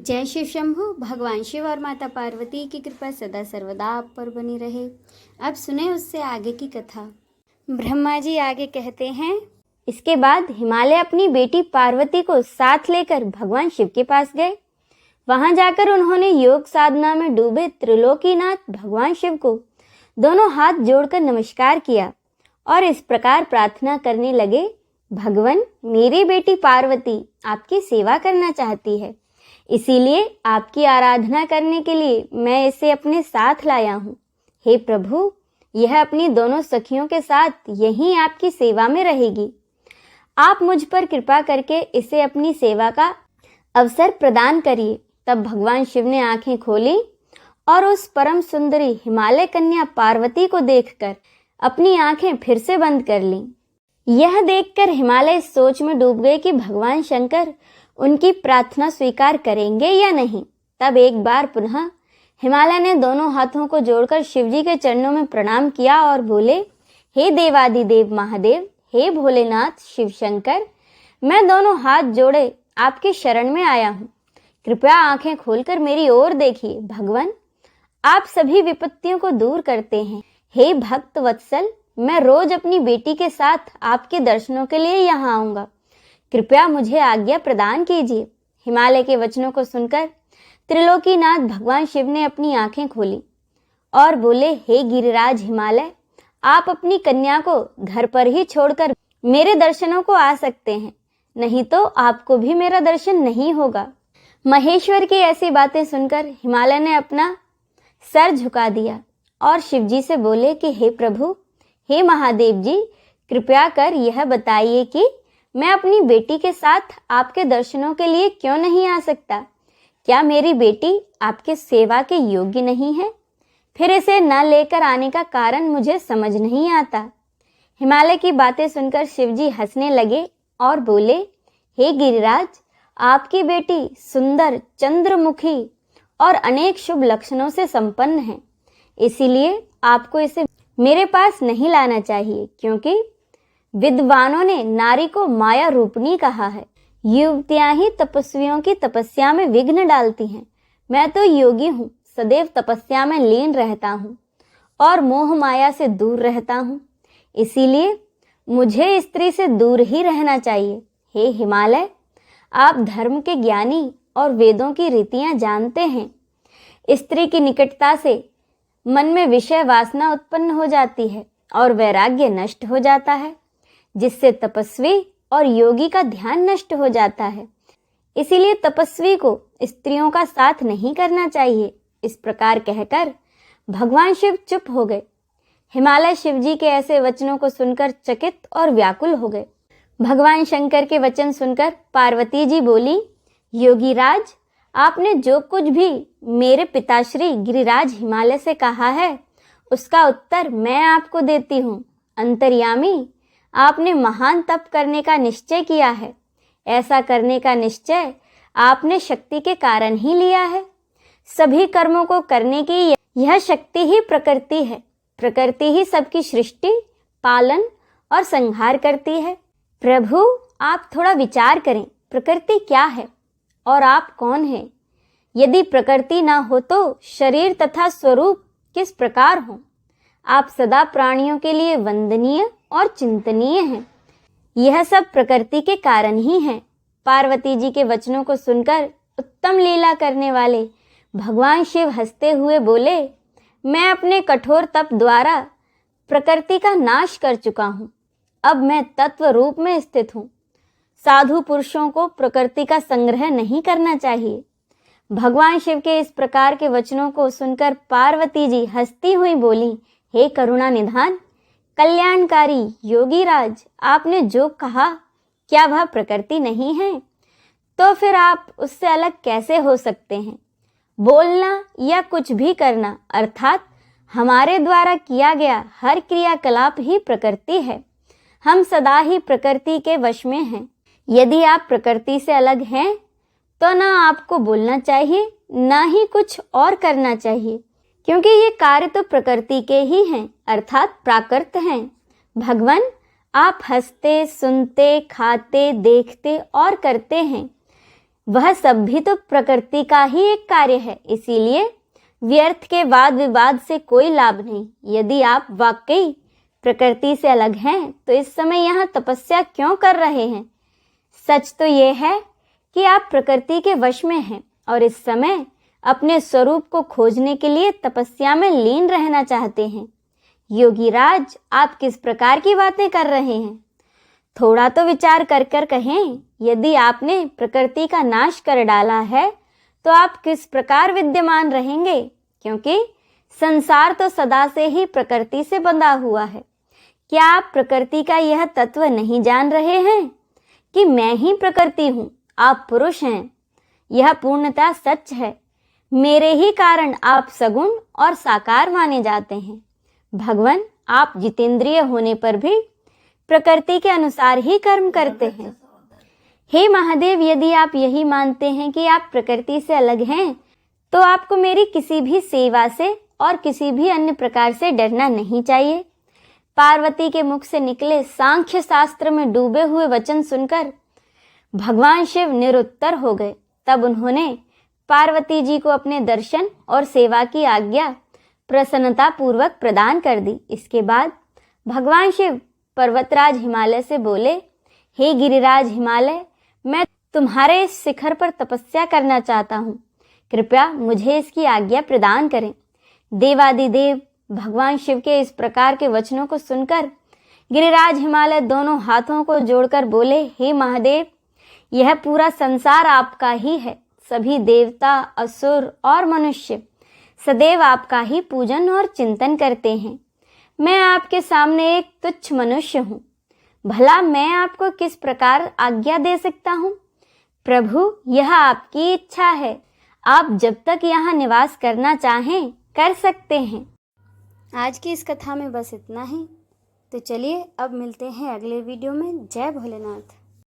जय शिव शंभु। भगवान शिव और माता पार्वती की कृपा सदा सर्वदा आप पर बनी रहे। अब सुने उससे आगे की कथा। ब्रह्मा जी आगे कहते हैं, इसके बाद हिमालय अपनी बेटी पार्वती को साथ लेकर भगवान शिव के पास गए। वहां जाकर उन्होंने योग साधना में डूबे त्रिलोकीनाथ भगवान शिव को दोनों हाथ जोड़कर नमस्कार किया और इस प्रकार प्रार्थना करने लगे, भगवान, मेरी बेटी पार्वती आपकी सेवा करना चाहती है, इसीलिए आपकी आराधना करने के लिए मैं इसे अपने साथ लाया हूँ। हे प्रभु, यह अपनी दोनों सखियों के साथ यहीं आपकी सेवा में रहेगी। आप मुझ पर कृपा करके इसे अपनी सेवा का अवसर प्रदान करिए। तब भगवान शिव ने आंखें खोली और उस परम सुंदरी हिमालय कन्या पार्वती को देखकर अपनी आंखें फिर से बंद कर लीं। यह देखकर हिमालय सोच में डूब गए कि भगवान शंकर उनकी प्रार्थना स्वीकार करेंगे या नहीं। तब एक बार पुनः हिमालय ने दोनों हाथों को जोड़कर शिवजी के चरणों में प्रणाम किया और बोले, हे देवादिदेव महादेव, हे भोलेनाथ शिव शंकर, मैं दोनों हाथ जोड़े आपके शरण में आया हूँ। कृपया आंखें खोलकर मेरी ओर देखिए। भगवान, आप सभी विपत्तियों को दूर करते हैं। हे भक्त वत्सल, मैं रोज अपनी बेटी के साथ आपके दर्शनों के लिए यहाँ आऊँगा। कृपया मुझे आज्ञा प्रदान कीजिए। हिमालय के वचनों को सुनकर त्रिलोकीनाथ भगवान शिव ने अपनी आंखें खोली और बोले, हे गिरिराज हिमालय, आप अपनी कन्या को घर पर ही छोड़कर मेरे दर्शनों को आ सकते हैं, नहीं तो आपको भी मेरा दर्शन नहीं होगा। महेश्वर की ऐसी बातें सुनकर हिमालय ने अपना सर झुका दिया और शिवजी से बोले कि हे प्रभु, हे महादेव जी, कृपया कर यह बताइए कि मैं अपनी बेटी के साथ आपके दर्शनों के लिए क्यों नहीं आ सकता? क्या मेरी बेटी आपके सेवा के योग्य नहीं है? फिर इसे न लेकर आने का कारण मुझे समझ नहीं आता। हिमालय की बातें सुनकर शिवजी हंसने लगे और बोले, हे गिरिराज, आपकी बेटी सुंदर, चंद्रमुखी और अनेक शुभ लक्षणों से संपन्न है, इसीलिए आपको इसे मेरे पास नहीं लाना चाहिए, क्योंकि विद्वानों ने नारी को माया रूपनी कहा है। युवतियां ही तपस्वियों की तपस्या में विघ्न डालती हैं। मैं तो योगी हूँ, सदैव तपस्या में लीन रहता हूँ और मोह माया से दूर रहता हूँ, इसीलिए मुझे स्त्री से दूर ही रहना चाहिए। हे हिमालय, आप धर्म के ज्ञानी और वेदों की रीतियां जानते हैं। स्त्री की निकटता से मन में विषय वासना उत्पन्न हो जाती है और वैराग्य नष्ट हो जाता है, जिससे तपस्वी और योगी का ध्यान नष्ट हो जाता है। इसीलिए तपस्वी को स्त्रियों का साथ नहीं करना चाहिए। इस प्रकार कहकर भगवान शिव चुप हो गए। हिमालय शिवजी के ऐसे वचनों को सुनकर चकित और व्याकुल हो गए। भगवान शंकर के वचन सुनकर पार्वती जी बोली, योगीराज, आपने जो कुछ भी मेरे पिताश्री गिरिराज हिमालय से कहा है, उसका उत्तर मैं आपको देती हूँ। अंतर्यामी, आपने महान तप करने का निश्चय किया है। ऐसा करने का निश्चय आपने शक्ति के कारण ही लिया है। सभी कर्मों को करने की यह शक्ति ही प्रकृति है। प्रकृति ही सबकी सृष्टि, पालन और संहार करती है। प्रभु, आप थोड़ा विचार करें, प्रकृति क्या है और आप कौन हैं? यदि प्रकृति ना हो तो शरीर तथा स्वरूप किस प्रकार हो? आप सदा प्राणियों के लिए वंदनीय और चिंतनीय हैं। यह सब प्रकृति के कारण ही है। पार्वती जी के वचनों को सुनकर उत्तम लीला करने वाले भगवान शिव हंसते हुए बोले, मैं अपने कठोर तप द्वारा प्रकृति का नाश कर चुका हूँ। अब मैं तत्व रूप में स्थित हूँ। साधु पुरुषों को प्रकृति का संग्रह नहीं करना चाहिए। भगवान शिव के इस प्रकार के वचनों को सुनकर पार्वती जी हंसती हुई बोली, हे करुणा निधान, कल्याणकारी योगीराज, आपने जो कहा, क्या वह प्रकृति नहीं है? तो फिर आप उससे अलग कैसे हो सकते हैं? बोलना या कुछ भी करना, अर्थात हमारे द्वारा किया गया हर क्रियाकलाप ही प्रकृति है। हम सदा ही प्रकृति के वश में हैं। यदि आप प्रकृति से अलग हैं तो ना आपको बोलना चाहिए, ना ही कुछ और करना चाहिए, क्योंकि ये कार्य तो प्रकृति के ही हैं, अर्थात प्राकृत हैं। भगवान, आप हंसते, सुनते, खाते, देखते और करते हैं। वह सब भी तो प्रकृति का ही एक कार्य है, इसीलिए व्यर्थ के वाद विवाद से कोई लाभ नहीं। यदि आप वाकई प्रकृति से अलग हैं तो इस समय यहाँ तपस्या क्यों कर रहे हैं? सच तो ये है कि आप प्रकृति के वश में हैं और इस समय अपने स्वरूप को खोजने के लिए तपस्या में लीन रहना चाहते हैं। योगीराज, आप किस प्रकार की बातें कर रहे हैं? थोड़ा तो विचार कर कर कहें। यदि आपने प्रकृति का नाश कर डाला है तो आप किस प्रकार विद्यमान रहेंगे? क्योंकि संसार तो सदा से ही प्रकृति से बंधा हुआ है। क्या आप प्रकृति का यह तत्व नहीं जान रहे हैं कि मैं ही प्रकृति हूँ, आप पुरुष हैं? यह पूर्णतः सच है। मेरे ही कारण आप सगुण और साकार माने जाते हैं। भगवान, आप जितेंद्रिय होने पर भी प्रकृति के अनुसार ही कर्म करते हैं। हे महादेव, यदि आप यही मानते हैं कि आप प्रकृति से अलग हैं तो आपको मेरी किसी भी सेवा से और किसी भी अन्य प्रकार से डरना नहीं चाहिए। पार्वती के मुख से निकले सांख्य शास्त्र में डूबे हुए वचन सुनकर भगवान शिव निरुत्तर हो गए। तब उन्होंने पार्वती जी को अपने दर्शन और सेवा की आज्ञा प्रसन्नता पूर्वक प्रदान कर दी। इसके बाद भगवान शिव पर्वतराज हिमालय से बोले, हे गिरिराज हिमालय, मैं तुम्हारे इस शिखर पर तपस्या करना चाहता हूँ, कृपया मुझे इसकी आज्ञा प्रदान करें। देवादिदेव भगवान शिव के इस प्रकार के वचनों को सुनकर गिरिराज हिमालय दोनों हाथों को जोड़कर बोले, हे महादेव, यह पूरा संसार आपका ही है। सभी देवता, असुर और मनुष्य सदैव आपका ही पूजन और चिंतन करते हैं। मैं आपके सामने एक तुच्छ मनुष्य हूँ। भला मैं आपको किस प्रकार आज्ञा दे सकता हूँ? प्रभु, यह आपकी इच्छा है। आप जब तक यहाँ निवास करना चाहें कर सकते हैं। आज की इस कथा में बस इतना ही। तो चलिए अब मिलते हैं अगले वीडियो में। जय भोलेनाथ।